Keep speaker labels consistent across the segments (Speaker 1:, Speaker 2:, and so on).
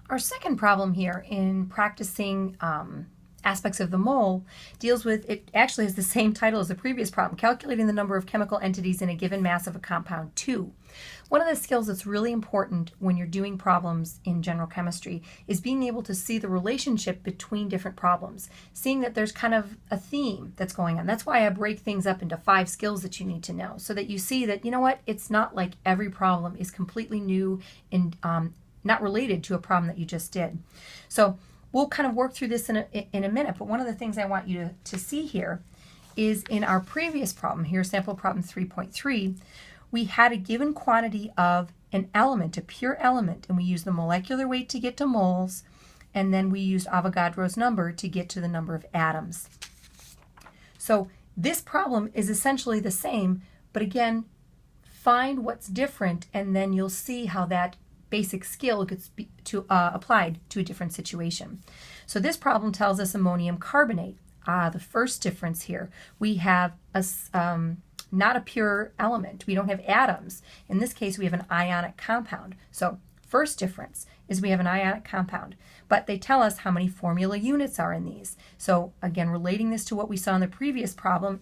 Speaker 1: Our second problem here in practicing aspects of the mole deals with, it actually has the same title as the previous problem, calculating the number of chemical entities in a given mass of a compound 2. One of the skills that's really important when you're doing problems in general chemistry is being able to see the relationship between different problems, seeing that there's kind of a theme that's going on. That's why I break things up into 5 skills that you need to know, so that you see that, you know what, it's not like every problem is completely new and not related to a problem that you just did. So we'll kind of work through this in a minute, but one of the things I want you to see here is in our previous problem here, sample problem 3.3, we had a given quantity of an element, a pure element, and we used the molecular weight to get to moles, and then we used Avogadro's number to get to the number of atoms. So this problem is essentially the same, but again, find what's different, and then you'll see how that basic skill gets applied to a different situation. So this problem tells us ammonium carbonate. The first difference here, we have not a pure element. We don't have atoms. In this case, we have an ionic compound. So first difference is we have an ionic compound, but they tell us how many formula units are in these. So again, relating this to what we saw in the previous problem,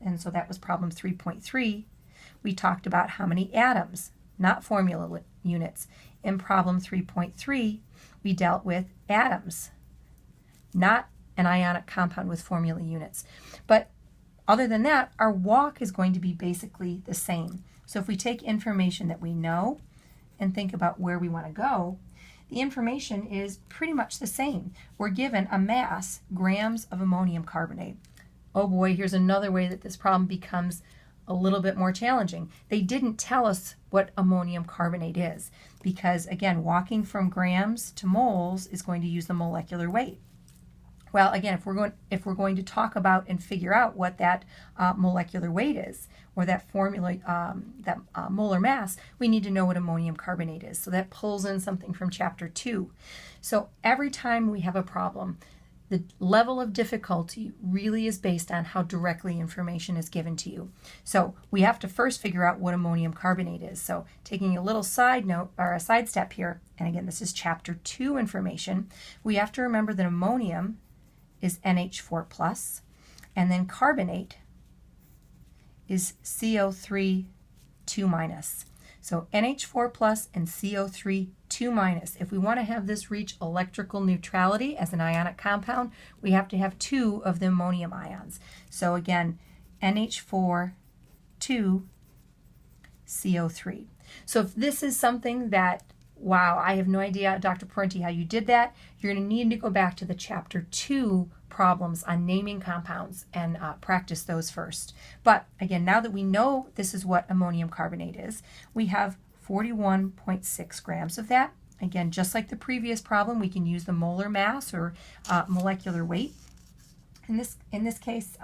Speaker 1: and so that was problem 3.3, we talked about how many atoms, not formula units. In problem 3.3, we dealt with atoms, not an ionic compound with formula units. But other than that, our walk is going to be basically the same. So if we take information that we know and think about where we want to go, the information is pretty much the same. We're given a mass, grams of ammonium carbonate. Oh boy, here's another way that this problem becomes a little bit more challenging. They didn't tell us what ammonium carbonate is because, again, walking from grams to moles is going to use the molecular weight. Well, again, if we're going to talk about and figure out what that molecular weight is, or that formula, molar mass, we need to know what ammonium carbonate is. So that pulls in something from chapter 2. So every time we have a problem, the level of difficulty really is based on how directly information is given to you. So we have to first figure out what ammonium carbonate is. So taking a little side note or a side step here, and again, this is chapter 2 information, we have to remember that ammonium is NH4+, and then carbonate is CO3 2-. So NH4+ and CO3 2-. If we want to have this reach electrical neutrality as an ionic compound, we have to have 2 of the ammonium ions. So again, NH4, 2, CO3. So if this is something that, wow, I have no idea, Dr. Parenti, how you did that, you're going to need to go back to the chapter 2 problems on naming compounds and practice those first. But again, now that we know this is what ammonium carbonate is, we have 41.6 grams of that. Again, just like the previous problem, we can use the molar mass or molecular weight. In this case,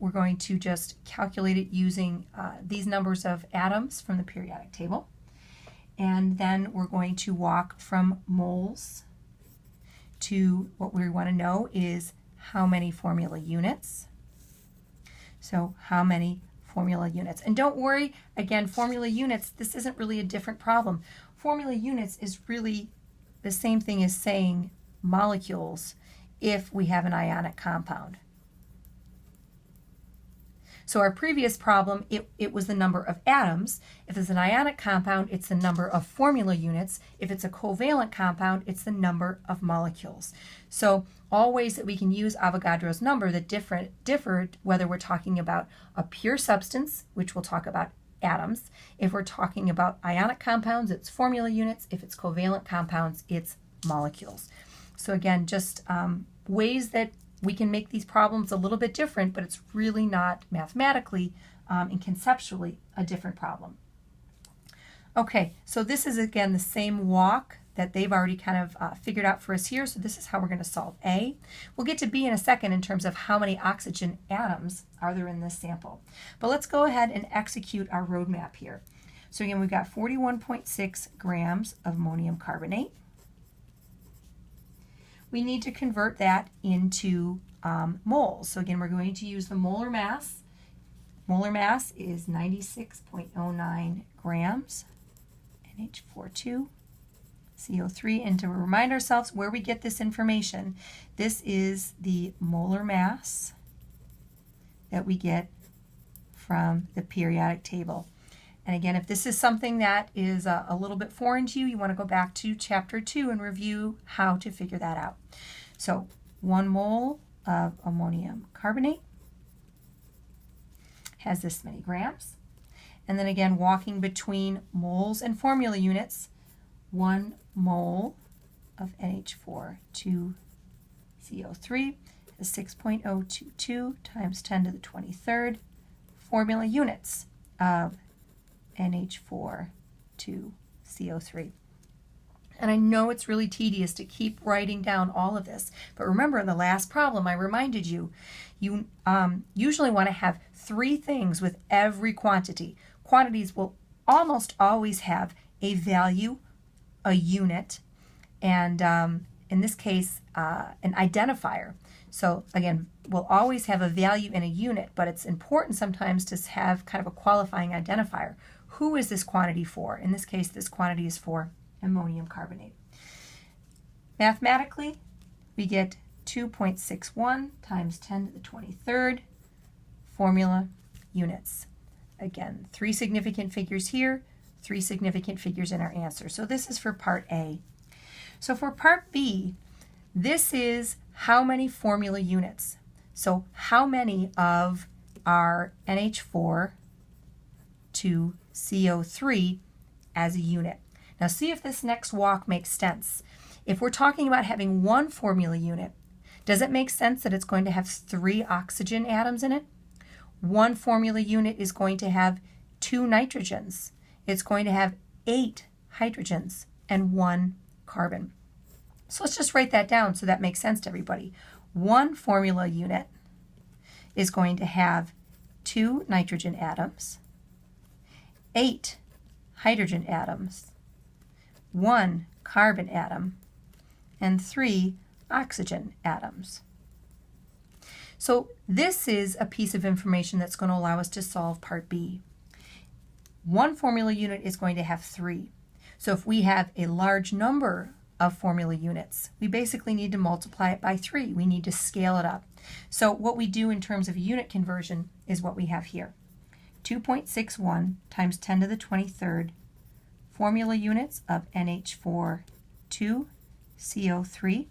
Speaker 1: we're going to just calculate it using these numbers of atoms from the periodic table. And then we're going to walk from moles to what we want to know is how many formula units. So how many formula units. And don't worry, again, formula units, this isn't really a different problem. Formula units is really the same thing as saying molecules if we have an ionic compound. So our previous problem, it was the number of atoms. If it's an ionic compound, it's the number of formula units. If it's a covalent compound, it's the number of molecules. So all ways that we can use Avogadro's number that differ whether we're talking about a pure substance, which we'll talk about atoms. If we're talking about ionic compounds, it's formula units. If it's covalent compounds, it's molecules. So again, just ways that we can make these problems a little bit different, but it's really not mathematically and conceptually a different problem. Okay, so this is again the same walk that they've already kind of figured out for us here. So this is how we're going to solve A. We'll get to B in a second in terms of how many oxygen atoms are there in this sample. But let's go ahead and execute our roadmap here. So again, we've got 41.6 grams of ammonium carbonate. We need to convert that into moles. So again, we're going to use the molar mass. Molar mass is 96.09 grams, NH42, CO3. And to remind ourselves where we get this information, this is the molar mass that we get from the periodic table. And again, if this is something that is a little bit foreign to you, you want to go back to chapter 2 and review how to figure that out. So 1 mole of ammonium carbonate has this many grams. And then again, walking between moles and formula units, 1 mole of NH4,2CO3 is 6.022 times 10 to the 23rd formula units of NH4,2CO3. And I know it's really tedious to keep writing down all of this, but remember in the last problem I reminded you, you usually want to have 3 things with every quantity. Quantities will almost always have a value, a unit, and in this case, an identifier. So again, we'll always have a value and a unit, but it's important sometimes to have kind of a qualifying identifier. Who is this quantity for? In this case, this quantity is for ammonium carbonate. Mathematically, we get 2.61 times 10 to the 23rd formula units. Again, 3 significant figures here, 3 significant figures in our answer. So this is for part A. So for part B, this is how many formula units. So how many of our NH4 to CO3 as a unit. Now see if this next walk makes sense. If we're talking about having 1 formula unit, does it make sense that it's going to have 3 oxygen atoms in it? 1 formula unit is going to have 2 nitrogens. It's going to have 8 hydrogens and 1 carbon. So let's just write that down so that makes sense to everybody. 1 formula unit is going to have 2 nitrogen atoms, 8 hydrogen atoms, 1 carbon atom, and 3 oxygen atoms. So this is a piece of information that's going to allow us to solve part B. 1 formula unit is going to have 3. So if we have a large number of formula units, we basically need to multiply it by 3. We need to scale it up. So what we do in terms of a unit conversion is what we have here. 2.61 times 10 to the 23rd formula units of NH4,2CO3.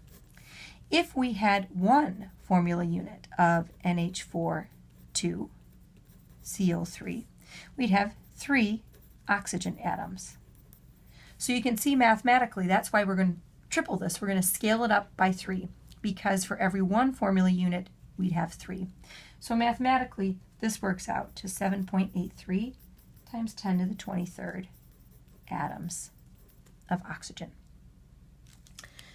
Speaker 1: If we had 1 formula unit of NH4,2CO3, we'd have 3 oxygen atoms. So you can see mathematically that's why we're going to triple this. We're going to scale it up by 3 because for every 1 formula unit we'd have 3. So mathematically this works out to 7.83 times 10 to the 23rd atoms of oxygen.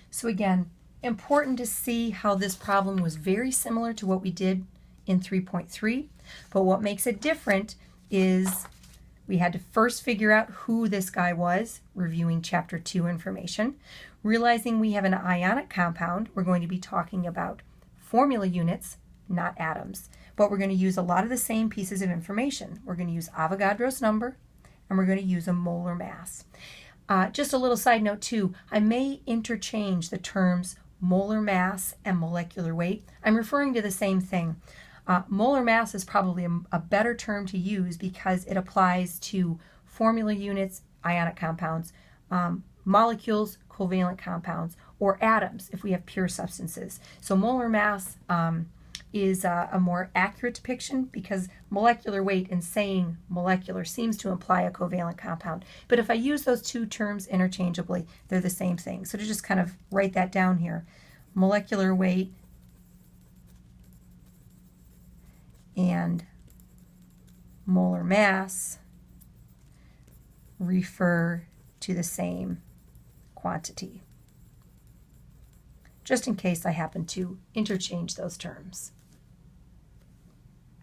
Speaker 1: So again, important to see how this problem was very similar to what we did in 3.3, but what makes it different is we had to first figure out who this guy was, reviewing chapter 2 information. Realizing we have an ionic compound, we're going to be talking about formula units, not atoms. But we're going to use a lot of the same pieces of information. We're going to use Avogadro's number, and we're going to use a molar mass. Just a little side note too, I may interchange the terms molar mass and molecular weight. I'm referring to the same thing. Molar mass is probably a better term to use because it applies to formula units, ionic compounds, molecules, covalent compounds, or atoms if we have pure substances. So molar mass is a more accurate depiction because molecular weight and saying molecular seems to imply a covalent compound. But if I use those 2 terms interchangeably, they're the same thing. So to just kind of write that down here, molecular weight and molar mass refer to the same quantity, just in case I happen to interchange those terms.